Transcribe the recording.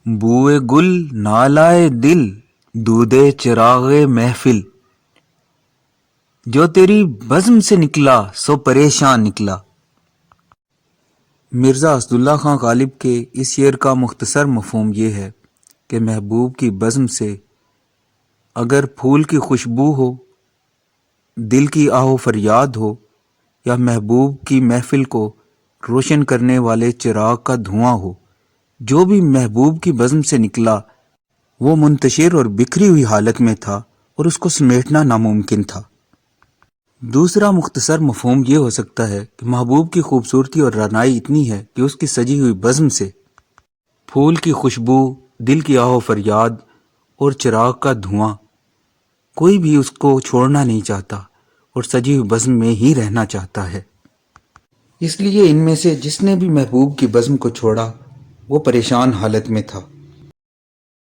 بوئے گل نالائے دل دودے چراغ محفل، جو تیری بزم سے نکلا سو پریشان نکلا۔ مرزا اسداللہ خان غالب کے اس شعر کا مختصر مفہوم یہ ہے کہ محبوب کی بزم سے اگر پھول کی خوشبو ہو، دل کی آہ و فریاد ہو، یا محبوب کی محفل کو روشن کرنے والے چراغ کا دھواں ہو، جو بھی محبوب کی بزم سے نکلا وہ منتشر اور بکھری ہوئی حالت میں تھا اور اس کو سمیٹنا ناممکن تھا۔ دوسرا مختصر مفہوم یہ ہو سکتا ہے کہ محبوب کی خوبصورتی اور رعنائی اتنی ہے کہ اس کی سجی ہوئی بزم سے پھول کی خوشبو، دل کی آہ و فریاد اور چراغ کا دھواں، کوئی بھی اس کو چھوڑنا نہیں چاہتا اور سجی ہوئی بزم میں ہی رہنا چاہتا ہے۔ اس لیے ان میں سے جس نے بھی محبوب کی بزم کو چھوڑا وہ پریشان حالت میں تھا۔